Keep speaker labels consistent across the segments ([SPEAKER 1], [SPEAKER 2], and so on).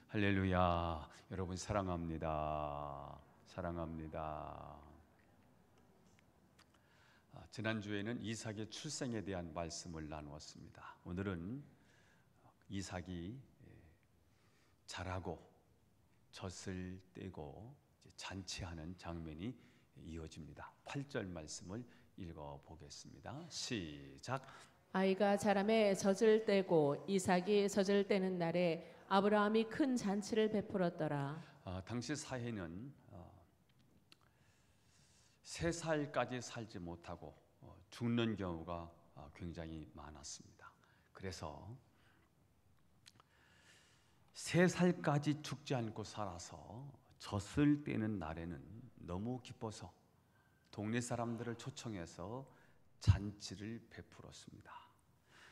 [SPEAKER 1] 할렐루야. 여러분 사랑합니다. 사랑합니다. 지난주에는 이삭의 출생에 대한 말씀을 나누었습니다. 오늘은 이삭이 자라고 젖을 떼고 잔치하는 장면이 이어집니다. 8절 말씀을 읽어보겠습니다. 시작.
[SPEAKER 2] 아이가 자라매 젖을 떼고 이삭이 젖을 떼는 날에 아브라함이 큰 잔치를 베풀었더라.
[SPEAKER 1] 당시 사회는 3살까지 살지 못하고 죽는 경우가 굉장히 많았습니다. 그래서 3살까지 죽지 않고 살아서 젖을 떼는 날에는 너무 기뻐서 동네 사람들을 초청해서 잔치를 베풀었습니다.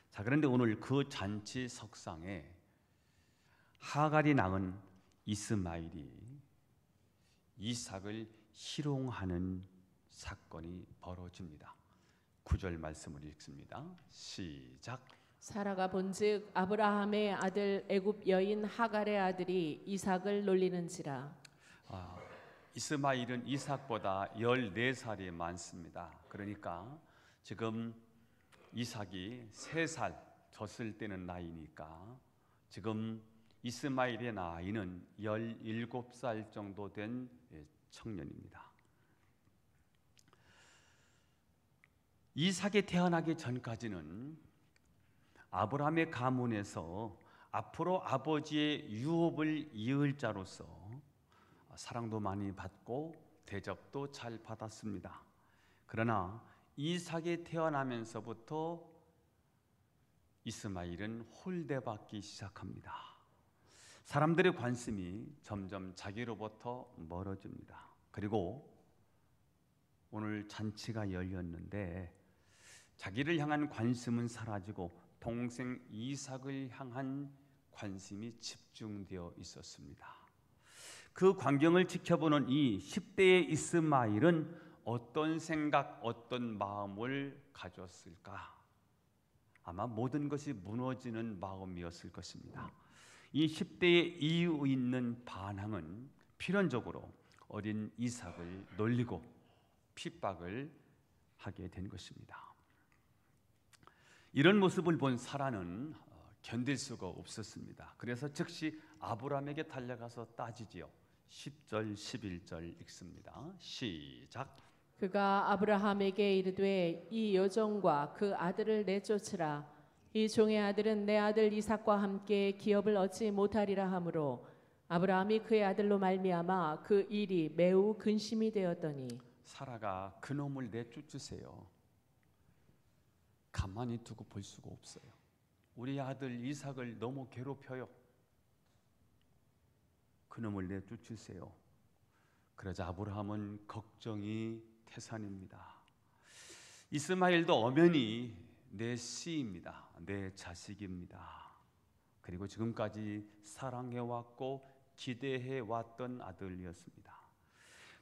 [SPEAKER 1] 자, 그런데 오늘 그 잔치 석상에 하갈이 낳은 이스마엘이 이삭을 희롱하는 사건이 벌어집니다. 9절 말씀을 읽습니다. 시작.
[SPEAKER 2] 사라가 본즉 아브라함의 아들 애굽 여인 하갈의 아들이 이삭을 놀리는지라.
[SPEAKER 1] 이스마엘은 이삭보다 14살이 많습니다. 그러니까 지금 이삭이 3살 젖을 떼는 나이니까 지금 이스마엘의 나이는 17살 정도 된 청년입니다. 이삭이 태어나기 전까지는 아브라함의 가문에서 앞으로 아버지의 유업을 이을 자로서 사랑도 많이 받고 대접도 잘 받았습니다. 그러나 이삭이 태어나면서부터 이스마엘은 홀대받기 시작합니다. 사람들의 관심이 점점 자기로부터 멀어집니다. 그리고 오늘 잔치가 열렸는데 자기를 향한 관심은 사라지고 동생 이삭을 향한 관심이 집중되어 있었습니다. 그 광경을 지켜보는 이 10대의 이스마엘은 어떤 생각, 어떤 마음을 가졌을까? 아마 모든 것이 무너지는 마음이었을 것입니다. 이 10대의 이유 있는 반항은 필연적으로 어린 이삭을 놀리고 핍박을 하게 된 것입니다. 이런 모습을 본 사라는 견딜 수가 없었습니다. 그래서 즉시 아브라함에게 달려가서 따지지요. 10절 11절 읽습니다. 시작.
[SPEAKER 2] 그가 아브라함에게 이르되 이 여종과 그 아들을 내쫓으라. 이 종의 아들은 내 아들 이삭과 함께 기업을 얻지 못하리라 하므로 아브라함이 그의 아들로 말미암아 그 일이 매우 근심이 되었더니
[SPEAKER 1] 사라가 그놈을 내쫓으세요. 가만히 두고 볼 수가 없어요. 우리 아들 이삭을 너무 괴롭혀요. 그놈을 내쫓으세요. 그러자 아브라함은 걱정이 태산입니다. 이스마엘도 엄연히 내 씨입니다. 내 자식입니다. 그리고 지금까지 사랑해왔고 기대해왔던 아들이었습니다.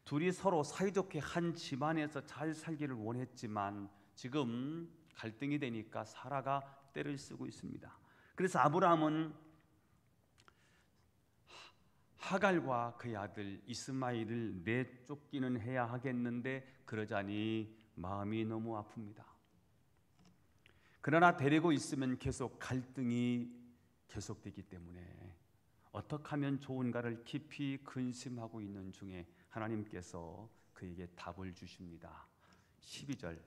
[SPEAKER 1] 둘이 서로 사이좋게 한 집안에서 잘 살기를 원했지만 지금 갈등이 되니까 사라가 때를 쓰고 있습니다. 그래서 아브라함은 하갈과 그의 아들 이스마엘을 내쫓기는 해야 하겠는데 그러자니 마음이 너무 아픕니다. 그러나 데리고 있으면 계속 갈등이 계속되기 때문에 어떻게 하면 좋은가를 깊이 근심하고 있는 중에 하나님께서 그에게 답을 주십니다. 12절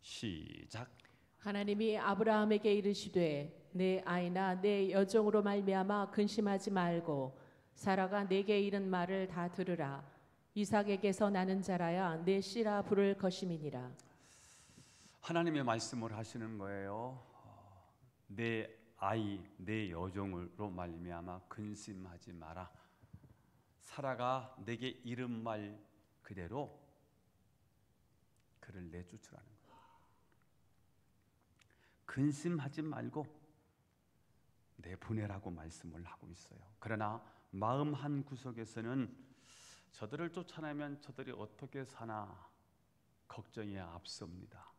[SPEAKER 1] 시작.
[SPEAKER 2] 하나님이 아브라함에게 이르시되 내 아이나 내 여종으로 말미암아 근심하지 말고 사라가 내게 이른 말을 다 들으라. 이삭에게서 나는 자라야 내 씨라 부를 것임이니라.
[SPEAKER 1] 하나님의 말씀을 하시는 거예요. 내 아이, 내 여종으로 말미암아 근심하지 마라. 사라가 내게 이른 말 그대로 그를 내쫓으라는 거예요. 근심하지 말고 내보내라고 말씀을 하고 있어요. 그러나 마음 한 구석에서는 저들을 쫓아내면 저들이 어떻게 사나 걱정이 앞섭니다.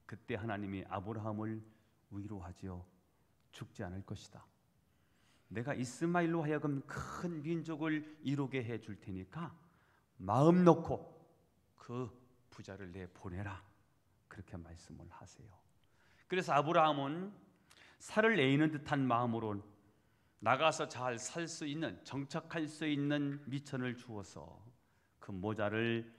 [SPEAKER 1] 그때 하나님이 아브라함을 위로하지요. 죽지 않을 것이다. 내가 이스마엘로 하여금 큰 민족을 이루게 해줄 테니까 마음 놓고 그 부자를 내 보내라. 그렇게 말씀을 하세요. 그래서 아브라함은 살을 내이는 듯한 마음으로 나가서 잘 살 수 있는, 정착할 수 있는 미천을 주어서 그 모자를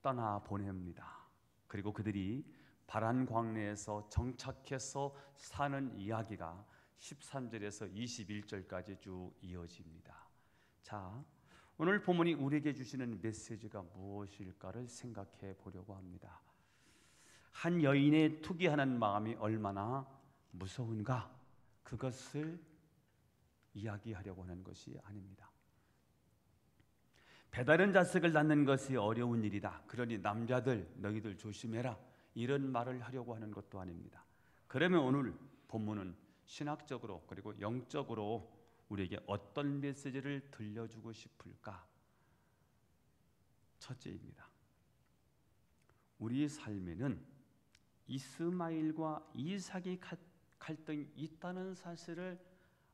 [SPEAKER 1] 떠나 보냅니다. 그리고 그들이 바란 광야에서 정착해서 사는 이야기가 13절에서 21절까지 쭉 이어집니다. 자, 오늘 본문이 우리에게 주시는 메시지가 무엇일까를 생각해 보려고 합니다. 한 여인의 투기하는 마음이 얼마나 무서운가, 그것을 이야기하려고 하는 것이 아닙니다. 배다른 자식을 낳는 것이 어려운 일이다. 그러니 남자들 너희들 조심해라. 이런 말을 하려고 하는 것도 아닙니다. 그러면 오늘 본문은 신학적으로 그리고 영적으로 우리에게 어떤 메시지를 들려주고 싶을까? 첫째입니다. 우리 삶에는 이스마엘과 이삭이 갈등이 있다는 사실을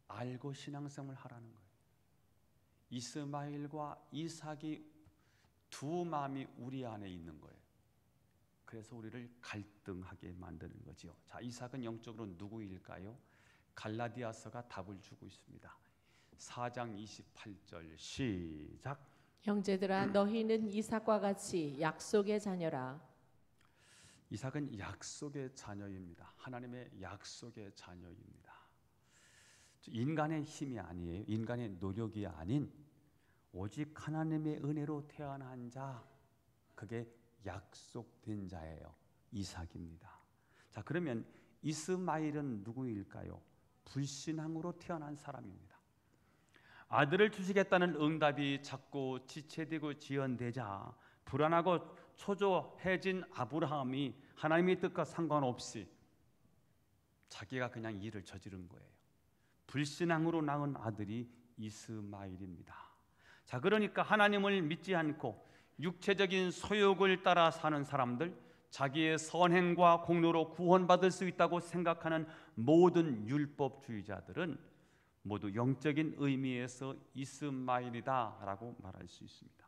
[SPEAKER 1] 알고 신앙생활을 하라는 거예요. 이스마엘과 이삭이 두 마음이 우리 안에 있는 거예요. 그래서 우리를 갈등하게 만드는 거지요. 자, 이삭은 영적으로 누구일까요? 갈라디아서가 답을 주고 있습니다. 4장 28절 시작.
[SPEAKER 2] 형제들아 너희는 이삭과 같이 약속의 자녀라.
[SPEAKER 1] 이삭은 약속의 자녀입니다. 하나님의 약속의 자녀입니다. 인간의 힘이 아니에요. 인간의 노력이 아닌 오직 하나님의 은혜로 태어난 자, 그게 약속된 자예요. 이삭입니다. 자, 그러면 이스마엘은 누구일까요? 불신앙으로 태어난 사람입니다. 아들을 주시겠다는 응답이 자꾸 지체되고 지연되자 불안하고 초조해진 아브라함이 하나님의 뜻과 상관없이 자기가 그냥 일을 저지른 거예요. 불신앙으로 낳은 아들이 이스마엘입니다. 자, 그러니까 하나님을 믿지 않고 육체적인 소욕을 따라 사는 사람들, 자기의 선행과 공로로 구원받을 수 있다고 생각하는 모든 율법주의자들은 모두 영적인 의미에서 이스마엘이다라고 말할 수 있습니다.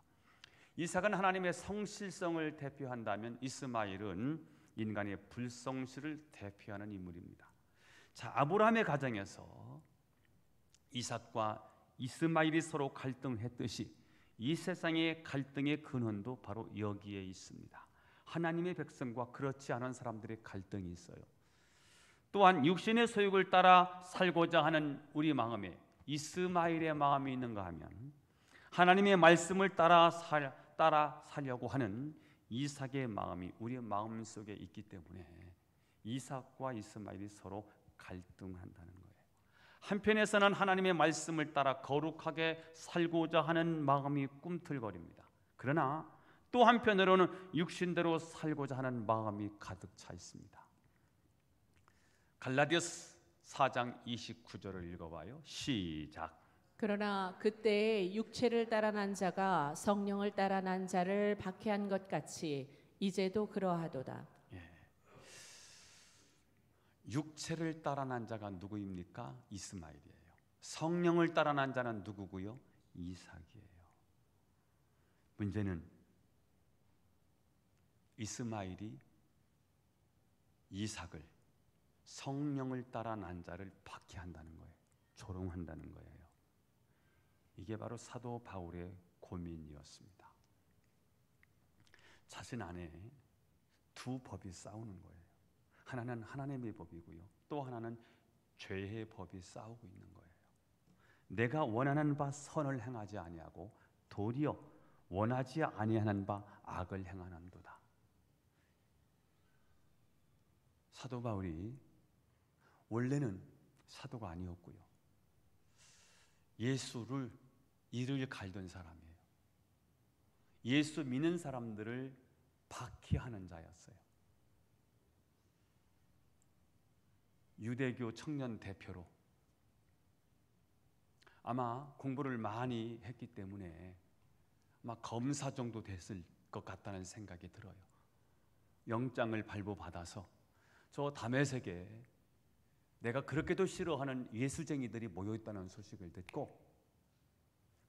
[SPEAKER 1] 이삭은 하나님의 성실성을 대표한다면 이스마엘은 인간의 불성실을 대표하는 인물입니다. 자, 아브라함의 가정에서 이삭과 이스마엘이 서로 갈등했듯이 이 세상의 갈등의 근원도 바로 여기에 있습니다. 하나님의 백성과 그렇지 않은 사람들의 갈등이 있어요. 또한 육신의 소욕을 따라 살고자 하는 우리 마음에 이스마엘의 마음이 있는가 하면 하나님의 말씀을 따라 살려고 하는 이삭의 마음이 우리 마음속에 있기 때문에 이삭과 이스마엘이 서로 갈등한다는 거예요. 한편에서는 하나님의 말씀을 따라 거룩하게 살고자 하는 마음이 꿈틀거립니다. 그러나 또 한편으로는 육신대로 살고자 하는 마음이 가득 차 있습니다. 갈라디아서 4장 29절을 읽어봐요. 시작.
[SPEAKER 2] 그러나 그때 육체를 따라 난 자가 성령을 따라 난 자를 박해한 것 같이 이제도 그러하도다.
[SPEAKER 1] 육체를 따라 난 자가 누구입니까? 이스마엘이에요. 성령을 따라 난 자는 누구고요? 이삭이에요. 문제는 이스마엘이 이삭을, 성령을 따라 난 자를 박해한다는 거예요. 조롱한다는 거예요. 이게 바로 사도 바울의 고민이었습니다. 자신 안에 두 법이 싸우는 거예요. 하나는 하나님의 법이고요, 또 하나는 죄의 법이 싸우고 있는 거예요. 내가 원하는 바 선을 행하지 아니하고 도리어 원하지 아니하는 바 악을 행하는도다. 사도 바울이 원래는 사도가 아니었고요, 예수를 이를 갈던 사람이에요. 예수 믿는 사람들을 박해하는 자였어요. 유대교 청년 대표로 아마 공부를 많이 했기 때문에 아마 검사 정도 됐을 것 같다는 생각이 들어요. 영장을 발부받아서 저 다메섹에 내가 그렇게도 싫어하는 예수쟁이들이 모여있다는 소식을 듣고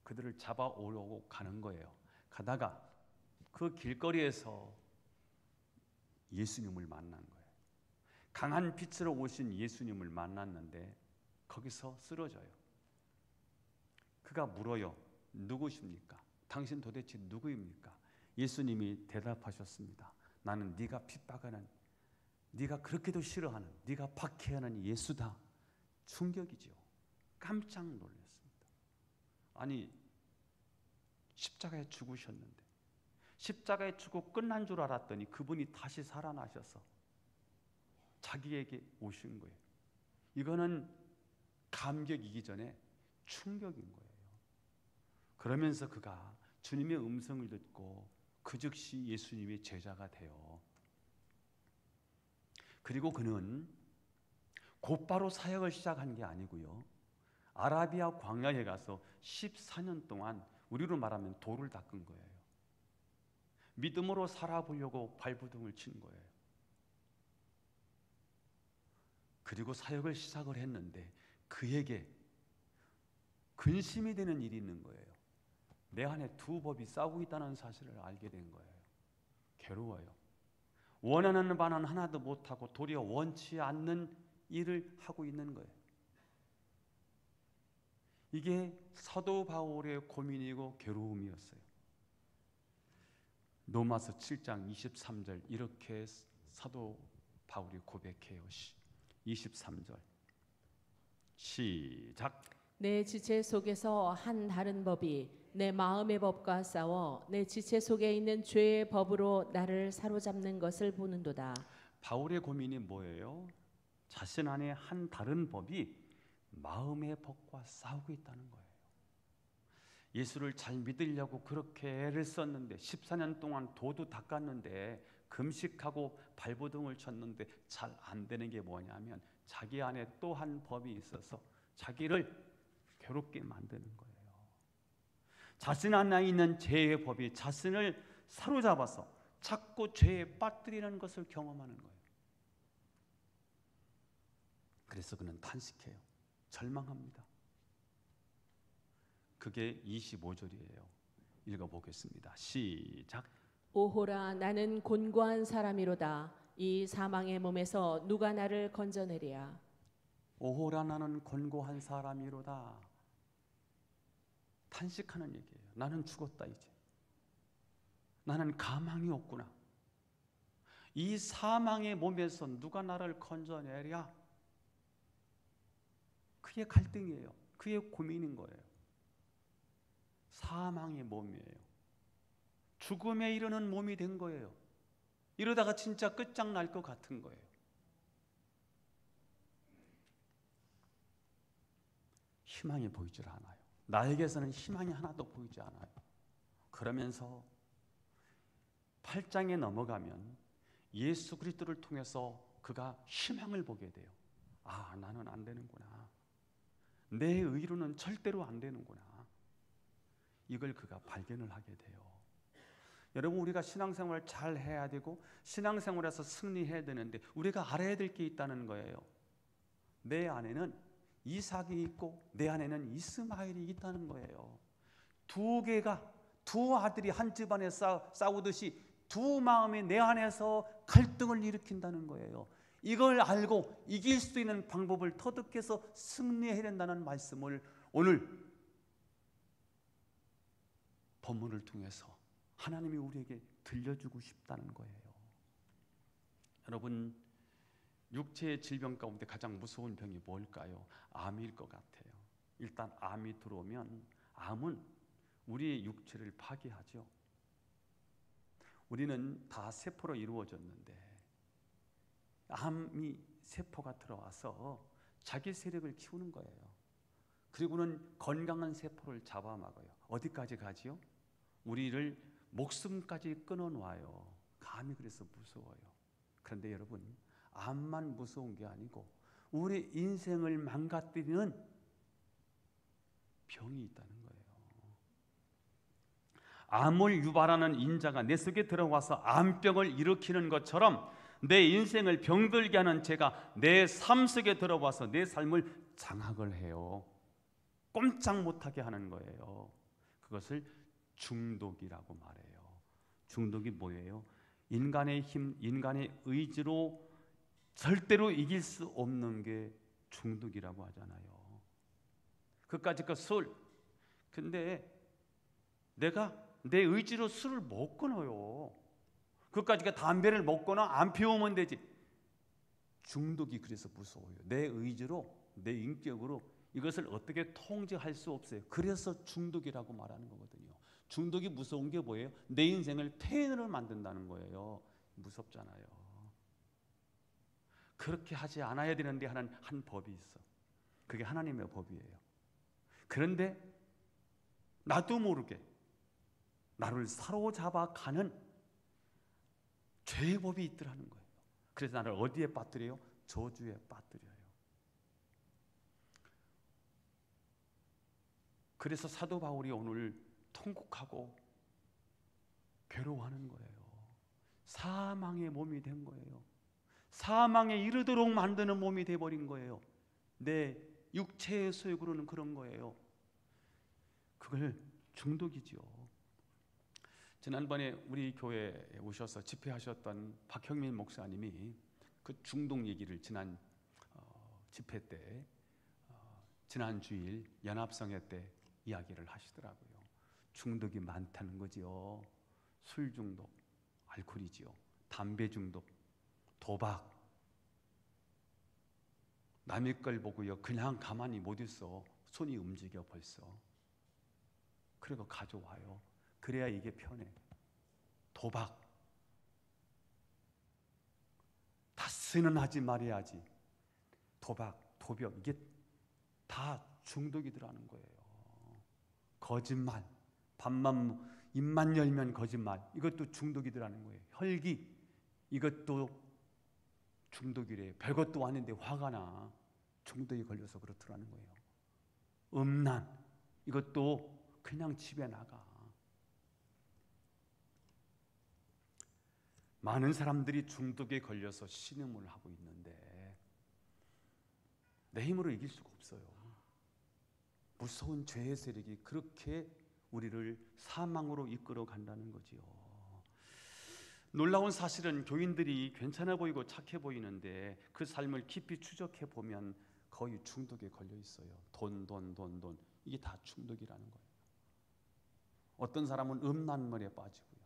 [SPEAKER 1] 그들을 잡아오려고 가는 거예요. 가다가 그 길거리에서 예수님을 만난 거예요. 강한 빛으로 오신 예수님을 만났는데 거기서 쓰러져요. 그가 물어요. 누구십니까? 당신 도대체 누구입니까? 예수님이 대답하셨습니다. 나는 네가 핍박하는, 네가 그렇게도 싫어하는, 네가 박해하는 예수다. 충격이죠. 깜짝 놀랐습니다. 아니, 십자가에 죽으셨는데, 십자가에 죽고 끝난 줄 알았더니 그분이 다시 살아나셔서 자기에게 오신 거예요. 이거는 감격이기 전에 충격인 거예요. 그러면서 그가 주님의 음성을 듣고 그 즉시 예수님의 제자가 돼요. 그리고 그는 곧바로 사역을 시작한 게 아니고요. 아라비아 광야에 가서 14년 동안 우리로 말하면 돌을 닦은 거예요. 믿음으로 살아보려고 발버둥을 친 거예요. 그리고 사역을 시작을 했는데 그에게 근심이 되는 일이 있는 거예요. 내 안에 두 법이 싸우고 있다는 사실을 알게 된 거예요. 괴로워요. 원하는 바는 하나도 못하고 도리어 원치 않는 일을 하고 있는 거예요. 이게 사도 바울의 고민이고 괴로움이었어요. 로마서 7장 23절 이렇게 사도 바울이 고백해요. 23절 시작.
[SPEAKER 2] 내 지체 속에서 한 다른 법이 내 마음의 법과 싸워 내 지체 속에 있는 죄의 법으로 나를 사로잡는 것을 보는도다.
[SPEAKER 1] 바울의 고민이 뭐예요? 자신 안에 한 다른 법이 마음의 법과 싸우고 있다는 거예요. 예수를 잘 믿으려고 그렇게 애를 썼는데 14년 동안 도도 닦았는데 금식하고 발버둥을 쳤는데 잘 안 되는 게 뭐냐면 자기 안에 또 한 법이 있어서 자기를 괴롭게 만드는 거예요. 자신 안에 있는 죄의 법이 자신을 사로잡아서 자꾸 죄에 빠뜨리는 것을 경험하는 거예요. 그래서 그는 탄식해요. 절망합니다. 그게 25절이에요. 읽어보겠습니다. 시작.
[SPEAKER 2] 오호라 나는 곤고한 사람이로다. 이 사망의 몸에서 누가 나를 건져내랴.
[SPEAKER 1] 오호라 나는 곤고한 사람이로다. 탄식하는 얘기예요. 나는 죽었다 이제. 나는 가망이 없구나. 이 사망의 몸에서 누가 나를 건져내랴. 그의 갈등이에요. 그의 고민인 거예요. 사망의 몸이에요. 죽음에 이르는 몸이 된 거예요. 이러다가 진짜 끝장날 것 같은 거예요. 희망이 보이질 않아요. 나에게서는 희망이 하나도 보이지 않아요. 그러면서 8장에 넘어가면 예수 그리스도를 통해서 그가 희망을 보게 돼요. 아, 나는 안 되는구나. 내 의로는 절대로 안 되는구나. 이걸 그가 발견을 하게 돼요. 여러분, 우리가 신앙생활을 잘 해야 되고 신앙생활에서 승리해야 되는데 우리가 알아야 될 게 있다는 거예요. 내 안에는 이삭이 있고 내 안에는 이스마엘이 있다는 거예요. 두 아들이 한 집안에 싸우듯이 두 마음이 내 안에서 갈등을 일으킨다는 거예요. 이걸 알고 이길 수 있는 방법을 터득해서 승리해야 된다는 말씀을 오늘 본문을 통해서 하나님이 우리에게 들려주고 싶다는 거예요. 여러분, 육체의 질병 가운데 가장 무서운 병이 뭘까요? 암일 것 같아요. 일단 암이 들어오면 암은 우리의 육체를 파괴하죠. 우리는 다 세포로 이루어졌는데 암이 세포가 들어와서 자기 세력을 키우는 거예요. 그리고는 건강한 세포를 잡아먹어요. 어디까지 가지요? 우리를 목숨까지 끊어놓아요. 암이 그래서 무서워요. 그런데 여러분, 암만 무서운 게 아니고 우리 인생을 망가뜨리는 병이 있다는 거예요. 암을 유발하는 인자가 내 속에 들어와서 암병을 일으키는 것처럼 내 인생을 병들게 하는 죄가 내 삶 속에 들어와서 내 삶을 장악을 해요. 꼼짝 못하게 하는 거예요. 그것을 중독이라고 말해요. 중독이 뭐예요? 인간의 힘, 인간의 의지로 절대로 이길 수 없는 게 중독이라고 하잖아요. 그까짓 거 술. 근데 내가 내 의지로 술을 못 끊어요. 그까짓 거 담배를 먹거나 안 피우면 되지. 중독이 그래서 무서워요. 내 의지로, 내 인격으로 이것을 어떻게 통제할 수 없어요. 그래서 중독이라고 말하는 거거든요. 중독이 무서운 게 뭐예요? 내 인생을 폐인으로 만든다는 거예요. 무섭잖아요. 그렇게 하지 않아야 되는데 하는 한 법이 있어. 그게 하나님의 법이에요. 그런데 나도 모르게 나를 사로잡아 가는 죄의 법이 있더라는 거예요. 그래서 나를 어디에 빠뜨려요? 저주에 빠뜨려요. 그래서 사도 바울이 오늘 통곡하고 괴로워하는 거예요. 사망의 몸이 된 거예요. 사망에 이르도록 만드는 몸이 돼버린 거예요. 내 육체의 소욕으로는 그런 거예요. 그걸 중독이지요. 지난번에 우리 교회에 오셔서 집회하셨던 박형민 목사님이 그 중독 얘기를 지난 집회 때 지난 주일 연합성회 때 이야기를 하시더라고요. 중독이 많다는 거지요. 술 중독, 알코올이지요. 담배 중독, 도박. 남의 걸 보고요 그냥 가만히 못 있어. 손이 움직여 벌써. 그리고 가져와요. 그래야 이게 편해. 도박. 다스는 하지 말아야지. 도박, 도벽 이게 다 중독이더라는 거예요. 거짓말, 입만 열면 거짓말 이것도 중독이더라는 거예요. 혈기 이것도 중독이래요. 별것도 아닌데 화가 나. 중독이 걸려서 그렇더라는 거예요. 음란 이것도 그냥 집에 나가. 많은 사람들이 중독에 걸려서 신음을 하고 있는데 내 힘으로 이길 수가 없어요. 무서운 죄의 세력이 그렇게 우리를 사망으로 이끌어 간다는 거지요. 놀라운 사실은 교인들이 괜찮아 보이고 착해 보이는데 그 삶을 깊이 추적해 보면 거의 중독에 걸려 있어요. 돈. 이게 다 중독이라는 거예요. 어떤 사람은 음란물에 빠지고요.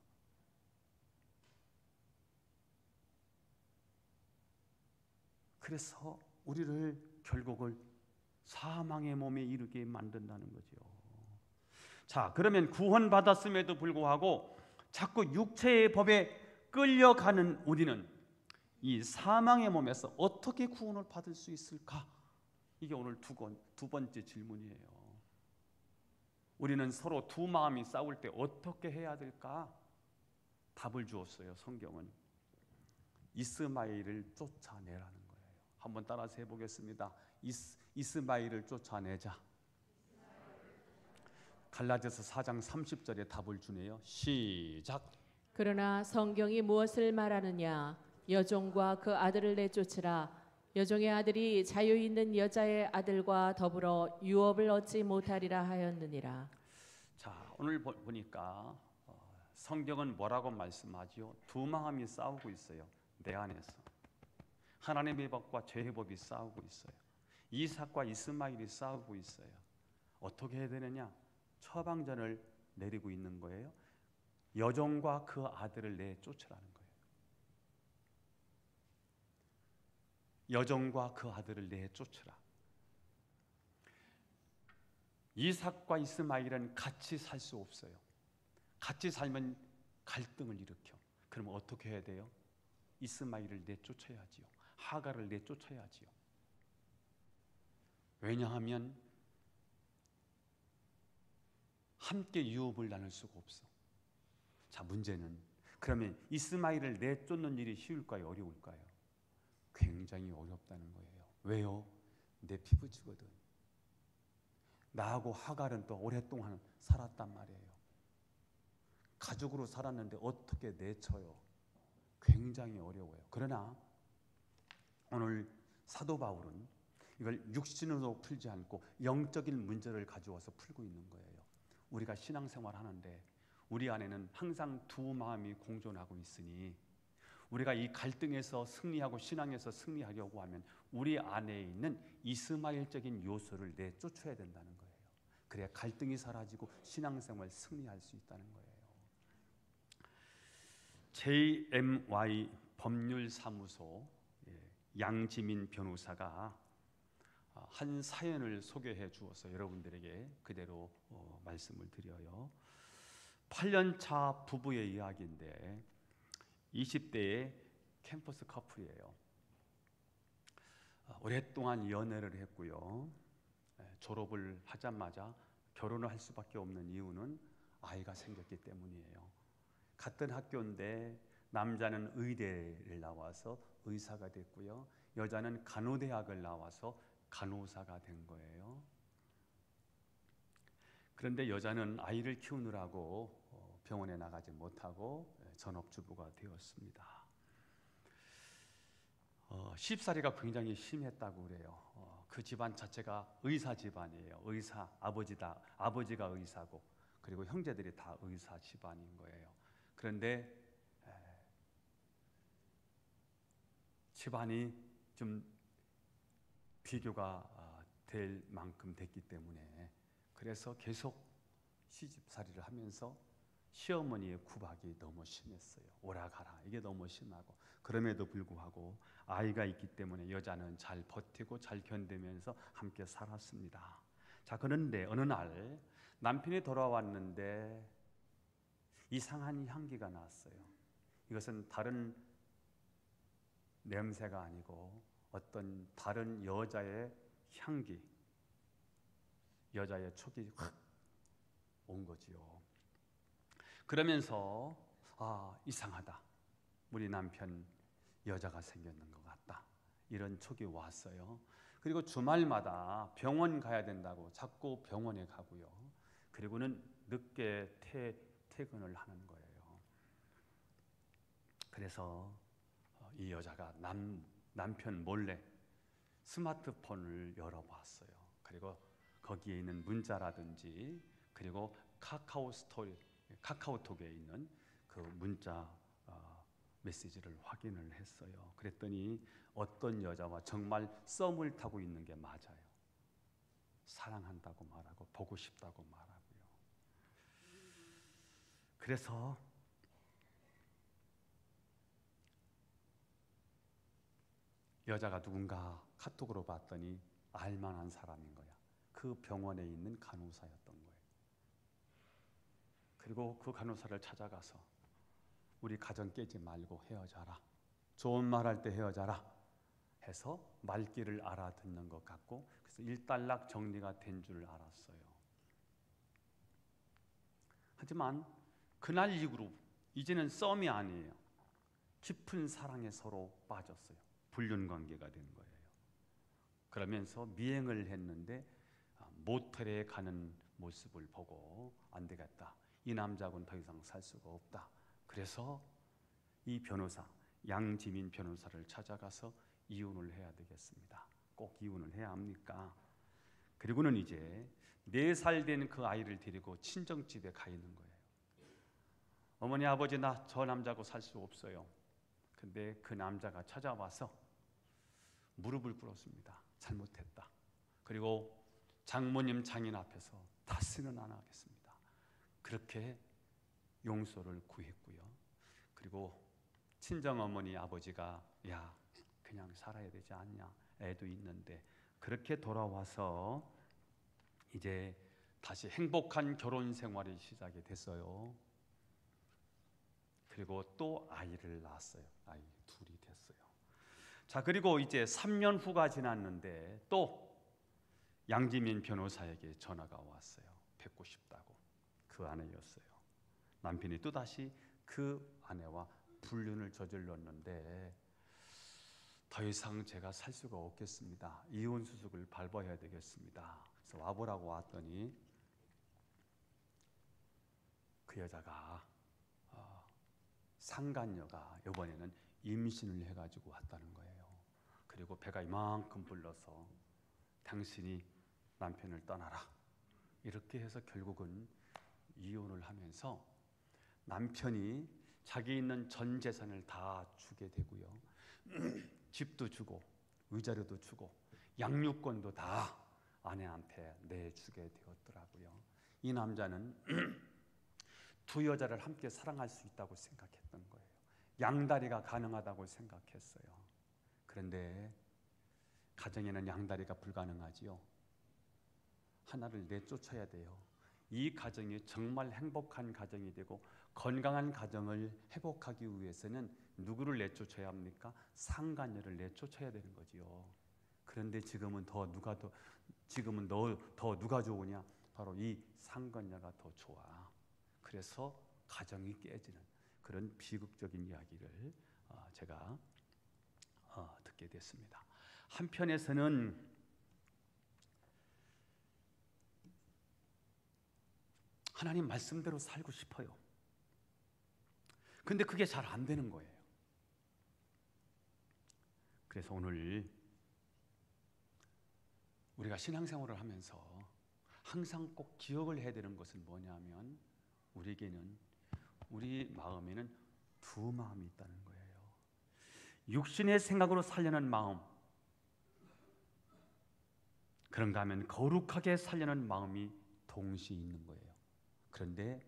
[SPEAKER 1] 그래서 우리를 결국을 사망의 몸에 이르게 만든다는 거죠. 자, 그러면 구원받았음에도 불구하고 자꾸 육체의 법에 끌려가는 우리는 이 사망의 몸에서 어떻게 구원을 받을 수 있을까? 이게 오늘 두 번째 질문이에요. 우리는 서로 두 마음이 싸울 때 어떻게 해야 될까? 답을 주었어요. 성경은 이스마엘을 쫓아내라는 거예요. 한번 따라서 해보겠습니다. 이스마엘을 쫓아내자. 갈라디아서 4장 30절에 답을 주네요. 시작.
[SPEAKER 2] 그러나 성경이 무엇을 말하느냐? 여종과 그 아들을 내쫓으라. 여종의 아들이 자유 있는 여자의 아들과 더불어 유업을 얻지 못하리라 하였느니라.
[SPEAKER 1] 자, 오늘 보니까 성경은 뭐라고 말씀하지요? 두 마음이 싸우고 있어요. 내 안에서 하나님의 법과 죄의 법이 싸우고 있어요. 이삭과 이스마엘이 싸우고 있어요. 어떻게 해야 되느냐? 처방전을 내리고 있는 거예요. 여종과 그 아들을 내쫓으라는 거예요. 여종과 그 아들을 내쫓으라. 이삭과 이스마엘은 같이 살 수 없어요. 같이 살면 갈등을 일으켜. 그러면 어떻게 해야 돼요? 이스마엘을 내쫓아야지요. 하갈을 내쫓아야지요. 왜냐하면 함께 유업을 나눌 수가 없어. 자, 문제는 그러면 이스마엘을 내쫓는 일이 쉬울까요? 어려울까요? 굉장히 어렵다는 거예요. 왜요? 내 피부치거든. 나하고 하갈은 또 오랫동안 살았단 말이에요. 가족으로 살았는데 어떻게 내쳐요? 굉장히 어려워요. 그러나 오늘 사도 바울은 이걸 육신으로 풀지 않고 영적인 문제를 가져와서 풀고 있는 거예요. 우리가 신앙생활 하는데 우리 안에는 항상 두 마음이 공존하고 있으니 우리가 이 갈등에서 승리하고 신앙에서 승리하려고 하면 우리 안에 있는 이스마엘적인 요소를 내쫓아야 된다는 거예요. 그래야 갈등이 사라지고 신앙생활 승리할 수 있다는 거예요. JMY 법률사무소 양지민 변호사가 한 사연을 소개해 주어서 여러분들에게 그대로 말씀을 드려요. 8년차 부부의 이야기인데 20대의 캠퍼스 커플이에요. 오랫동안 연애를 했고요. 졸업을 하자마자 결혼을 할 수밖에 없는 이유는 아이가 생겼기 때문이에요. 같은 학교인데 남자는 의대를 나와서 의사가 됐고요. 여자는 간호대학을 나와서 간호사가 된 거예요. 그런데 여자는 아이를 키우느라고 병원에 나가지 못하고 전업주부가 되었습니다. 시집살이가 굉장히 심했다고 그래요. 그 집안 자체가 의사 집안이에요. 의사 아버지가 의사고 그리고 형제들이 다 의사 집안인 거예요. 그런데 집안이 좀 비교가 될 만큼 됐기 때문에 그래서 계속 시집살이를 하면서 시어머니의 구박이 너무 심했어요. 오라 가라 이게 너무 심하고 그럼에도 불구하고 아이가 있기 때문에 여자는 잘 버티고 잘 견디면서 함께 살았습니다. 자, 그런데 어느 날 남편이 돌아왔는데 이상한 향기가 났어요. 이것은 다른 냄새가 아니고 어떤 다른 여자의 향기, 여자의 촉이 확 온 거지요. 그러면서 이상하다. 우리 남편 여자가 생겼는 것 같다. 이런 촉이 왔어요. 그리고 주말마다 병원 가야 된다고 자꾸 병원에 가고요. 그리고는 늦게 퇴근을 하는 거예요. 그래서 이 여자가 남편 몰래 스마트폰을 열어봤어요. 그리고 거기에 있는 문자라든지 그리고 카카오톡에 있는 그 문자 메시지를 확인을 했어요. 그랬더니 어떤 여자와 정말 썸을 타고 있는 게 맞아요. 사랑한다고 말하고 보고 싶다고 말하고요. 그래서 여자가 누군가 카톡으로 봤더니 알만한 사람인 거야. 그 병원에 있는 간호사였던 거예요. 그리고 그 간호사를 찾아가서 우리 가정 깨지 말고 헤어져라. 좋은 말 할 때 헤어져라. 해서 말귀를 알아듣는 것 같고 그래서 일단락 정리가 된 줄 알았어요. 하지만 그날 이후로 이제는 썸이 아니에요. 깊은 사랑에 서로 빠졌어요. 불륜 관계가 된 거예요. 그러면서 미행을 했는데 모텔에 가는 모습을 보고 안 되겠다. 이 남자하고는 더 이상 살 수가 없다. 그래서 이 변호사 양지민 변호사를 찾아가서 이혼을 해야 되겠습니다. 꼭 이혼을 해야 합니까? 그리고는 이제 4살 된 그 아이를 데리고 친정집에 가 있는 거예요. 어머니 아버지 나 저 남자하고 살 수 없어요. 근데 그 남자가 찾아와서 무릎을 꿇었습니다. 잘못했다. 그리고 장모님 장인 앞에서 다시는 안 하겠습니다. 그렇게 용서를 구했고요. 그리고 친정 어머니 아버지가 야 그냥 살아야 되지 않냐. 애도 있는데 그렇게 돌아와서 이제 다시 행복한 결혼 생활이 시작이 됐어요. 그리고 또 아이를 낳았어요. 아이 둘이 됐어요. 자, 그리고 이제 3년 후가 지났는데 또 양지민 변호사에게 전화가 왔어요. 뵙고 싶다고. 그 아내였어요. 남편이 또다시 그 아내와 불륜을 저질렀는데 더 이상 제가 살 수가 없겠습니다. 이혼 수속을 밟아야 되겠습니다. 그래서 와보라고 왔더니 그 여자가 상간녀가 이번에는 임신을 해가지고 왔다는 거예요. 그리고 배가 이만큼 불러서 당신이 남편을 떠나라 이렇게 해서 결국은 이혼을 하면서 남편이 자기 있는 전 재산을 다 주게 되고요. 집도 주고 의자료도 주고 양육권도 다 아내한테 내주게 되었더라고요. 이 남자는 두 여자를 함께 사랑할 수 있다고 생각했던 거예요. 양다리가 가능하다고 생각했어요. 그런데 가정에는 양다리가 불가능하지요. 하나를 내쫓아야 돼요. 이 가정이 정말 행복한 가정이 되고 건강한 가정을 회복하기 위해서는 누구를 내쫓아야 합니까? 상간녀를 내쫓아야 되는 거지요. 그런데 지금은 더 누가 좋으냐? 바로 이 상간녀가 더 좋아. 그래서 가정이 깨지는 그런 비극적인 이야기를 제가 듣게 됐습니다. 한편에서는 하나님 말씀대로 살고 싶어요. 근데 그게 잘 안 되는 거예요. 그래서 오늘 우리가 신앙생활을 하면서 항상 꼭 기억을 해야 되는 것은 뭐냐면 우리에게는 우리 마음에는 두 마음이 있다는 거예요. 육신의 생각으로 살려는 마음, 그런가 하면 거룩하게 살려는 마음이 동시에 있는 거예요. 그런데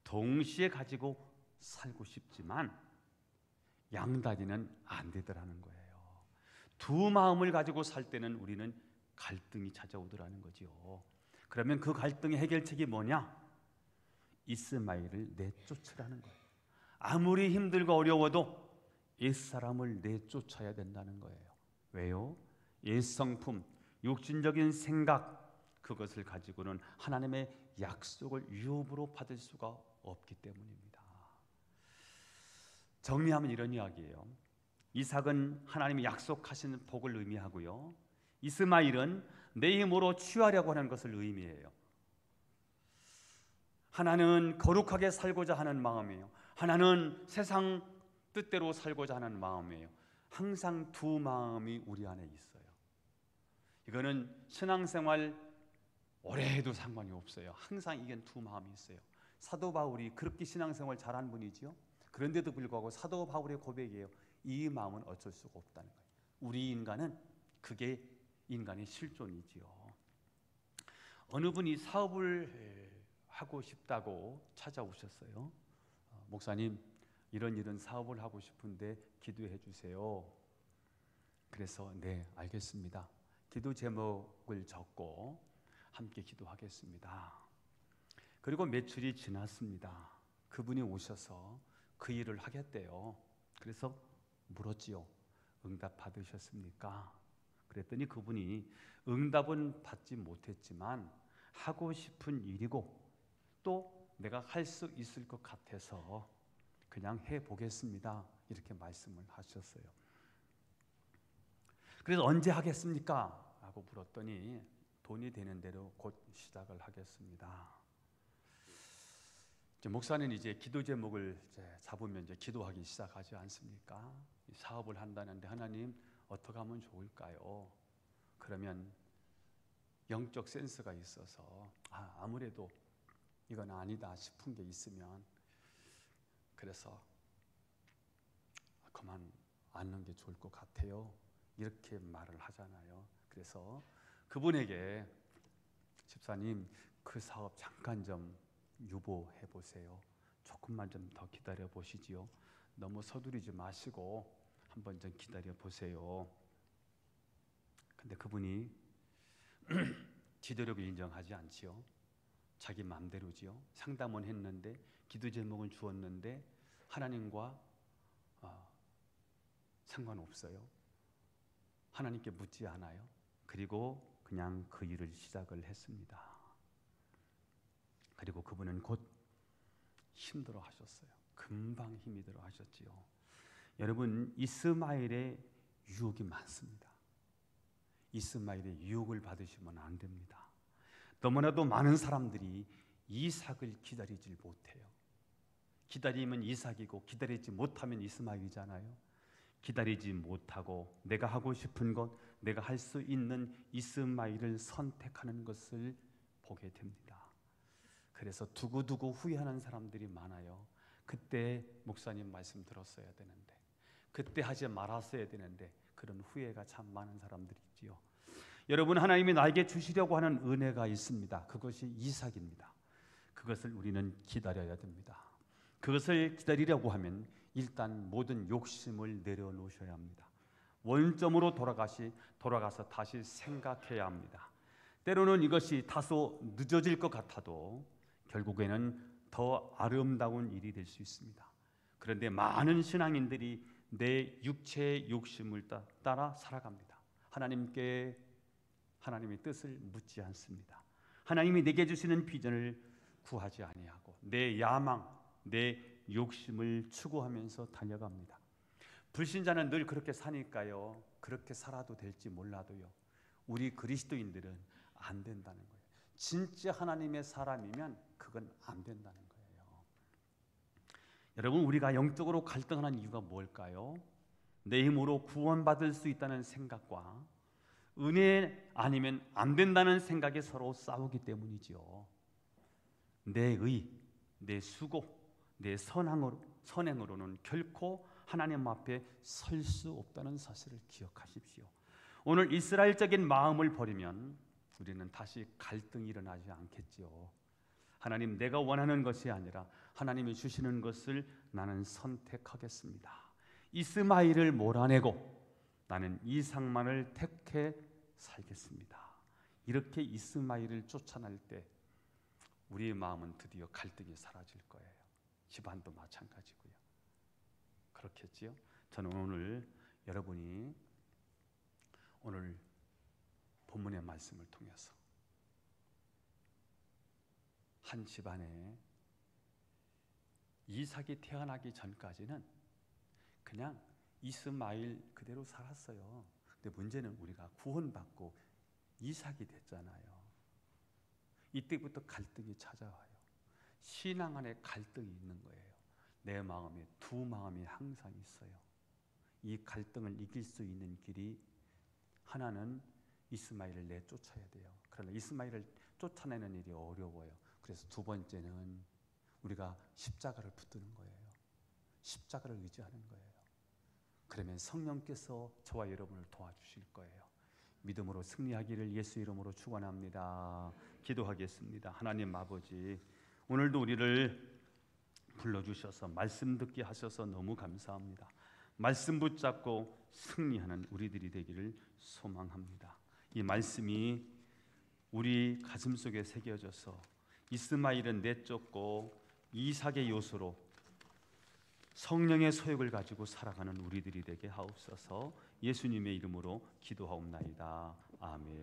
[SPEAKER 1] 동시에 가지고 살고 싶지만 양다리는 안 되더라는 거예요. 두 마음을 가지고 살 때는 우리는 갈등이 찾아오더라는 거지요. 그러면 그 갈등의 해결책이 뭐냐? 이스마엘을 내쫓으라는 거예요. 아무리 힘들고 어려워도 옛사람을 내쫓아야 된다는 거예요. 왜요? 옛성품, 육신적인 생각, 그것을 가지고는 하나님의 약속을 유업으로 받을 수가 없기 때문입니다. 정리하면 이런 이야기예요. 이삭은 하나님이 약속하신 복을 의미하고요. 이스마엘은 내 힘으로 취하려고 하는 것을 의미해요. 하나는 거룩하게 살고자 하는 마음이에요. 하나는 세상 뜻대로 살고자 하는 마음이에요. 항상 두 마음이 우리 안에 있어요. 이거는 신앙생활 오래 해도 상관이 없어요. 항상 이게 두 마음이 있어요. 사도 바울이 그렇게 신앙생활 잘한 분이지요. 그런데도 불구하고 사도 바울의 고백이에요. 이 마음은 어쩔 수가 없다는 거예요. 우리 인간은 그게 인간의 실존이지요. 어느 분이 사업을 하고 싶다고 찾아오셨어요. 목사님, 이런 사업을 하고 싶은데 기도해 주세요. 그래서 네, 알겠습니다. 기도 제목을 적고 함께 기도하겠습니다. 그리고 며칠이 지났습니다. 그분이 오셔서 그 일을 하겠대요. 그래서 물었지요. 응답 받으셨습니까? 그랬더니 그분이 응답은 받지 못했지만 하고 싶은 일이고 또 내가 할 수 있을 것 같아서 그냥 해보겠습니다. 이렇게 말씀을 하셨어요. 그래서 언제 하겠습니까? 라고 물었더니 돈이 되는 대로 곧 시작을 하겠습니다. 목사는 이제 기도 제목을 잡으면 이제 기도하기 시작하지 않습니까? 사업을 한다는데 하나님 어떻게 하면 좋을까요? 그러면 영적 센스가 있어서 아무래도 이건 아니다 싶은 게 있으면 그래서 그만 앉는 게 좋을 것 같아요. 이렇게 말을 하잖아요. 그래서 그분에게 집사님 그 사업 잠깐 좀 유보해 보세요. 조금만 좀 더 기다려 보시지요. 너무 서두르지 마시고 한번 좀 기다려 보세요. 근데 그분이 기도력을 인정하지 않지요. 자기 마음대로지요. 상담은 했는데 기도 제목은 주었는데 하나님과 상관없어요. 하나님께 묻지 않아요. 그리고 그냥 그 일을 시작을 했습니다. 그리고 그분은 곧 힘들어 하셨어요. 금방 힘이 들어 하셨지요. 여러분, 이스마엘의 유혹이 많습니다. 이스마엘의 유혹을 받으시면 안 됩니다. 너무나도 많은 사람들이 이삭을 기다리질 못해요. 기다리면 이삭이고 기다리지 못하면 이스마엘이잖아요. 기다리지 못하고 내가 하고 싶은 것, 내가 할 수 있는 이스마엘을 선택하는 것을 보게 됩니다. 그래서 두고두고 후회하는 사람들이 많아요. 그때 목사님 말씀 들었어야 되는데, 그때 하지 말았어야 되는데, 그런 후회가 참 많은 사람들이 있지요. 여러분, 하나님이 나에게 주시려고 하는 은혜가 있습니다. 그것이 이삭입니다. 그것을 우리는 기다려야 됩니다. 그것을 기다리려고 하면 일단 모든 욕심을 내려놓으셔야 합니다. 원점으로 돌아가서 다시 생각해야 합니다. 때로는 이것이 다소 늦어질 것 같아도 결국에는 더 아름다운 일이 될 수 있습니다. 그런데 많은 신앙인들이 내 육체의 욕심을 따라 살아갑니다. 하나님께 하나님의 뜻을 묻지 않습니다. 하나님이 내게 주시는 비전을 구하지 아니하고 내 야망, 내 욕심을 추구하면서 달려갑니다. 불신자는 늘 그렇게 사니까요. 그렇게 살아도 될지 몰라도요. 우리 그리스도인들은 안 된다는 거예요. 진짜 하나님의 사람이면 그건 안 된다는 거예요. 여러분, 우리가 영적으로 갈등하는 이유가 뭘까요? 내 힘으로 구원받을 수 있다는 생각과 은혜 아니면 안 된다는 생각에 서로 싸우기 때문이죠. 내 의, 내 수고, 내 선행으로는 결코 하나님 앞에 설 수 없다는 사실을 기억하십시오. 오늘 이스라엘적인 마음을 버리면 우리는 다시 갈등이 일어나지 않겠지요. 하나님, 내가 원하는 것이 아니라 하나님이 주시는 것을 나는 선택하겠습니다. 이스마엘을 몰아내고 나는 이삭만을 택해 살겠습니다. 이렇게 이스마엘을 쫓아낼 때 우리의 마음은 드디어 갈등이 사라질 거예요. 집안도 마찬가지고요. 그렇겠지요? 저는 오늘 여러분이 오늘 본문의 말씀을 통해서 한 집안에 이삭이 태어나기 전까지는 그냥 이스마엘 그대로 살았어요. 근데 문제는 우리가 구원받고 이삭이 됐잖아요. 이때부터 갈등이 찾아와요. 신앙 안에 갈등이 있는 거예요. 내 마음에 두 마음이 항상 있어요. 이 갈등을 이길 수 있는 길이 하나는 이스마엘을 내쫓아야 돼요. 그러나 이스마엘을 쫓아내는 일이 어려워요. 그래서 두 번째는 우리가 십자가를 붙드는 거예요. 십자가를 의지하는 거예요. 그러면 성령께서 저와 여러분을 도와주실 거예요. 믿음으로 승리하기를 예수 이름으로 축원합니다. 기도하겠습니다. 하나님 아버지, 오늘도 우리를 불러주셔서 말씀 듣게 하셔서 너무 감사합니다. 말씀 붙잡고 승리하는 우리들이 되기를 소망합니다. 이 말씀이 우리 가슴속에 새겨져서 이스마엘은 내쫓고 이삭의 요소로 성령의 소욕을 가지고 살아가는 우리들이 되게 하옵소서. 예수님의 이름으로 기도하옵나이다. 아멘.